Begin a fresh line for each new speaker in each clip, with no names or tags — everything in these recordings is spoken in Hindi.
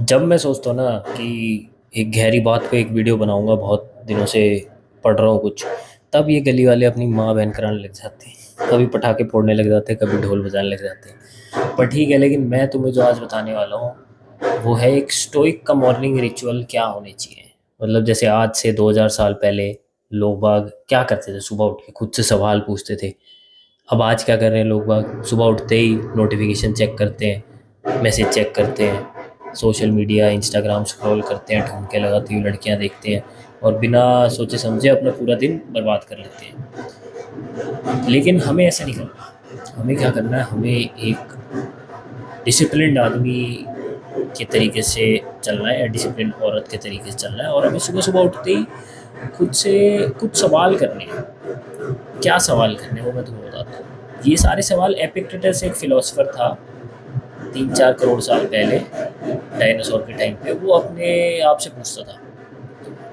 जब मैं सोचता हूँ ना कि एक गहरी बात पे एक वीडियो बनाऊंगा, बहुत दिनों से पढ़ रहा हूँ कुछ, तब ये गली वाले अपनी माँ बहन कराने लग जाते हैं। कभी पटाखे फोड़ने लग जाते हैं, कभी ढोल बजाने लग जाते हैं। पर ठीक है, लेकिन मैं तुम्हें जो आज बताने वाला हूँ वो है एक स्टोइक का मॉर्निंग रिचुअल क्या होने चाहिए। मतलब जैसे आज से 2000 साल पहले लोग बाग क्या करते थे, सुबह उठ के खुद से सवाल पूछते थे। अब आज क्या कर रहे हैं लोग बाग, सुबह उठते ही नोटिफिकेशन चेक करते हैं, मैसेज चेक करते हैं, सोशल मीडिया इंस्टाग्राम स्क्रॉल करते हैं, ठुमके लगाती हुई लड़कियां देखते हैं और बिना सोचे समझे अपना पूरा दिन बर्बाद कर लेते हैं। लेकिन हमें ऐसा नहीं करना। हमें क्या करना है, हमें एक डिसिप्लिन्ड आदमी के तरीके से चलना है या डिसिप्लिन औरत के तरीके से चलना है। और हमें सुबह सुबह उठते ही खुद से कुछ सवाल करने हैं। क्या सवाल करने हैं वो मैं तुम्हें बताता हूँ। ये सारे सवाल, एपिक्टेटस एक फिलोसफर था 3-4 करोड़ साल पहले, डायनासोर के टाइम पे, वो अपने आप से पूछता था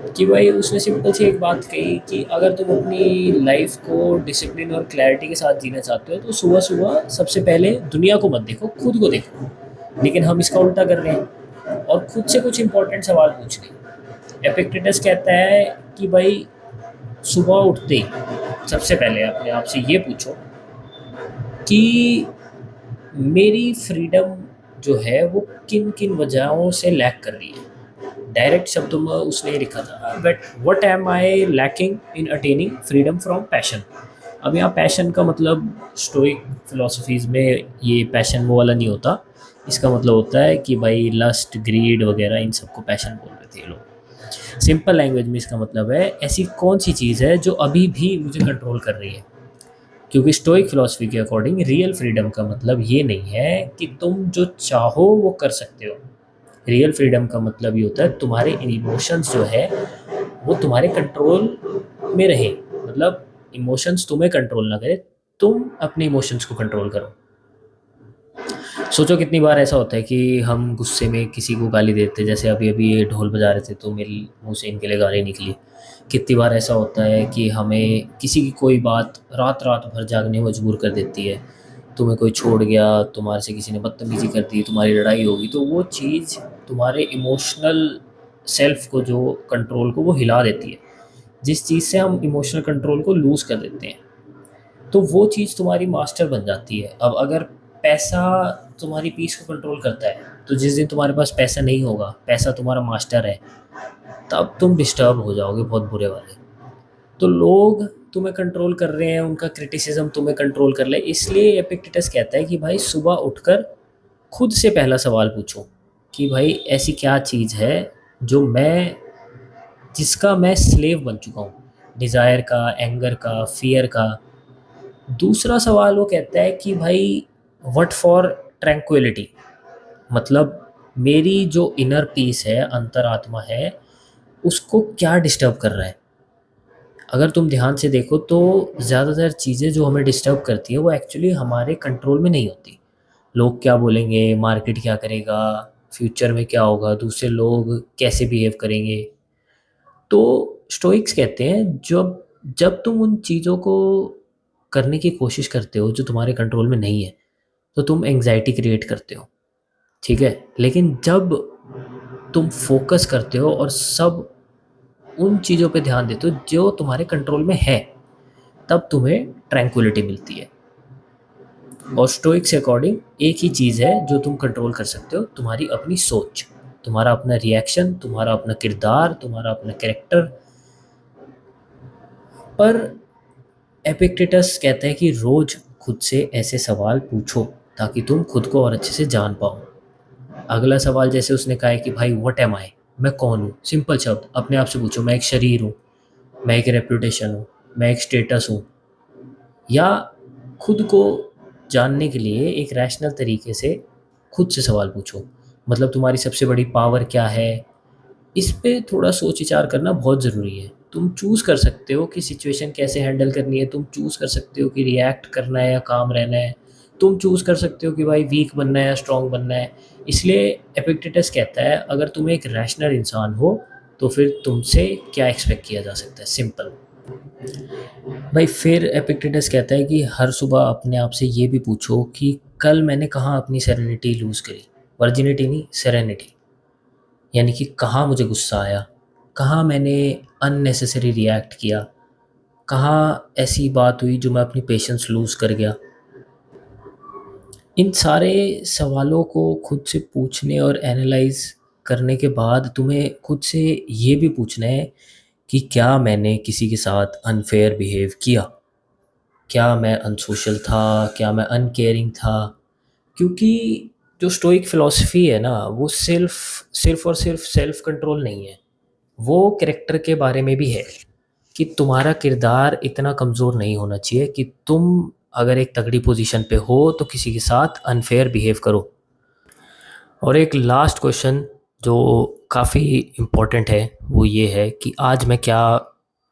कि भाई, उसने सिंपल सी एक बात कही कि अगर तुम अपनी लाइफ को डिसिप्लिन और क्लैरिटी के साथ जीना चाहते हो तो सुबह सुबह सबसे पहले दुनिया को मत देखो, खुद को देखो। लेकिन हम इसका उल्टा कर रहे हैं और खुद से कुछ इंपॉर्टेंट सवाल पूछ रहे हैं। एपिक्टेटस कहता है कि भाई, सुबह उठते ही सबसे पहले अपने आप से ये पूछो कि मेरी फ्रीडम जो है वो किन किन वजहों से लैक कर रही है। डायरेक्ट शब्दों में उसने ये लिखा था, but what am I lacking in attaining freedom from passion. अब यहाँ पैशन का मतलब स्टोइक फिलोसफीज में ये पैशन वो वाला नहीं होता। इसका मतलब होता है कि भाई लस्ट, ग्रीड वगैरह, इन सबको पैशन बोल रहे थे ये लोग। सिंपल लैंग्वेज में इसका मतलब है ऐसी कौन सी चीज़ है जो अभी भी मुझे कंट्रोल कर रही है। क्योंकि स्टोइक फिलॉसफी के अकॉर्डिंग रियल फ्रीडम का मतलब ये नहीं है कि तुम जो चाहो वो कर सकते हो। रियल फ्रीडम का मतलब ये होता है तुम्हारे इमोशंस जो है वो तुम्हारे कंट्रोल में रहे। मतलब इमोशंस तुम्हें कंट्रोल ना करे, तुम अपने इमोशंस को कंट्रोल करो। सोचो कितनी बार ऐसा होता है कि हम गुस्से में किसी को गाली देते हैं। जैसे अभी अभी ये ढोल बजा रहे थे तो मेरे मुंह से इनके लिए गाली निकली। कितनी बार ऐसा होता है कि हमें किसी की कोई बात रात रात भर जागने मजबूर कर देती है। तुम्हें कोई छोड़ गया, तुम्हारे से किसी ने बदतमीजी कर दी, तुम्हारी लड़ाई होगी, तो वो चीज़ तुम्हारे इमोशनल सेल्फ को, जो कंट्रोल को, वो हिला देती है। जिस चीज़ से हम इमोशनल कंट्रोल को लूज़ कर देते हैं तो वो चीज़ तुम्हारी मास्टर बन जाती है। अब अगर पैसा तुम्हारी पीस को कंट्रोल करता है तो जिस दिन तुम्हारे पास पैसा नहीं होगा, पैसा तुम्हारा मास्टर है, तब तुम डिस्टर्ब हो जाओगे बहुत बुरे वाले। तो लोग तुम्हें कंट्रोल कर रहे हैं, उनका क्रिटिसिज्म तुम्हें कंट्रोल कर ले, इसलिए एपिक्टेटस कहता है कि भाई सुबह उठकर खुद से पहला सवाल पूछो कि भाई ऐसी क्या चीज़ है जो मैं जिसका मैं स्लेव बन चुका हूँ, डिज़ायर का, एंगर का, फियर का। दूसरा सवाल वो कहता है कि भाई व्हाट फॉर ट्रैंक्विलिटी। मतलब मेरी जो इनर पीस है, अंतरात्मा है, उसको क्या डिस्टर्ब कर रहा है। अगर तुम ध्यान से देखो तो ज़्यादातर चीज़ें जो हमें डिस्टर्ब करती है वो एक्चुअली हमारे कंट्रोल में नहीं होती। लोग क्या बोलेंगे, मार्केट क्या करेगा, फ्यूचर में क्या होगा, दूसरे लोग कैसे बिहेव करेंगे। तो स्टोइक्स कहते हैं जब जब तुम उन चीज़ों को करने की कोशिश करते हो जो तुम्हारे कंट्रोल में नहीं है तो तुम एंग्जाइटी क्रिएट करते हो। ठीक है, लेकिन जब तुम फोकस करते हो और सब उन चीज़ों पे ध्यान देते हो जो तुम्हारे कंट्रोल में है, तब तुम्हें ट्रैंक्विलिटी मिलती है। और स्टोइक से अकॉर्डिंग एक ही चीज़ है जो तुम कंट्रोल कर सकते हो, तुम्हारी अपनी सोच, तुम्हारा अपना रिएक्शन, तुम्हारा अपना किरदार, तुम्हारा अपना कैरेक्टर। पर एपिक्टेटस कहता है कि रोज खुद से ऐसे सवाल पूछो ताकि तुम खुद को और अच्छे से जान पाओ। अगला सवाल जैसे उसने कहा है कि भाई व्हाट एम आई, मैं कौन हूँ। सिंपल शब्द अपने आप से पूछो, मैं एक शरीर हूँ, मैं एक रेपुटेशन हूँ, मैं एक स्टेटस हूँ। या खुद को जानने के लिए एक रैशनल तरीके से खुद से सवाल पूछो। मतलब तुम्हारी सबसे बड़ी पावर क्या है। इस पे थोड़ा सोच विचार करना बहुत ज़रूरी है। तुम चूज़ कर सकते हो कि सिचुएशन कैसे हैंडल करनी है, तुम चूज़ कर सकते हो कि रिएक्ट करना है या काम रहना है, तुम चूज़ कर सकते हो कि भाई वीक बनना है या स्ट्रॉन्ग बनना है। इसलिए एपिक्टेटस कहता है अगर तुम एक रैशनल इंसान हो तो फिर तुमसे क्या एक्सपेक्ट किया जा सकता है। सिंपल। भाई फिर एपिक्टेटस कहता है कि हर सुबह अपने आप से ये भी पूछो कि कल मैंने कहाँ अपनी सेरेनिटी लूज़ करी। वर्जिनिटी नहीं, सेरेनिटी। यानी कि कहाँ मुझे गुस्सा आया, कहाँ मैंने अननेसेसरी रिएक्ट किया, कहाँ ऐसी बात हुई जो मैं अपनी पेशेंस लूज़ कर गया। इन सारे सवालों को खुद से पूछने और एनालाइज़ करने के बाद तुम्हें खुद से ये भी पूछना है कि क्या मैंने किसी के साथ अनफ़ेयर बिहेव किया? क्या मैं अनसोशल था? क्या मैं अनकेयरिंग था? क्योंकि जो स्टोइक फ़िलॉसफ़ी है ना, वो सिर्फ़ और सिर्फ़ सेल्फ़ कंट्रोल नहीं है। वो कैरेक्टर के बारे में भी है कि तुम्हारा किरदार इतना कमज़ोर नहीं होना चाहिए कि तुम अगर एक तगड़ी पोज़ीशन पे हो तो किसी के साथ अनफ़ेयर बिहेव करो। और एक लास्ट क्वेश्चन जो काफ़ी इम्पोर्टेंट है, वो ये है कि आज मैं क्या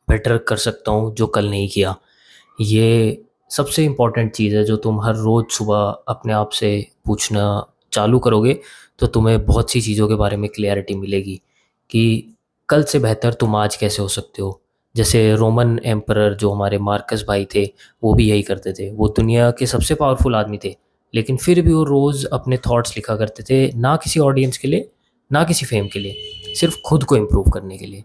बेटर कर सकता हूँ जो कल नहीं किया? ये सबसे इम्पोर्टेंट चीज़ है जो तुम हर रोज़ सुबह अपने आप से पूछना चालू करोगे, तो तुम्हें बहुत सी चीज़ों के बारे में क्लैरिटी मिलेगी कि कल से बेहतर तुम आज कैसे हो सकते हो। जैसे रोमन एम्परर जो हमारे मार्कस भाई थे, वो भी यही करते थे। वो दुनिया के सबसे पावरफुल आदमी थे, लेकिन फिर भी वो रोज़ अपने थॉट्स लिखा करते थे, ना किसी ऑडियंस के लिए, ना किसी फेम के लिए, सिर्फ़ खुद को इम्प्रूव करने के लिए।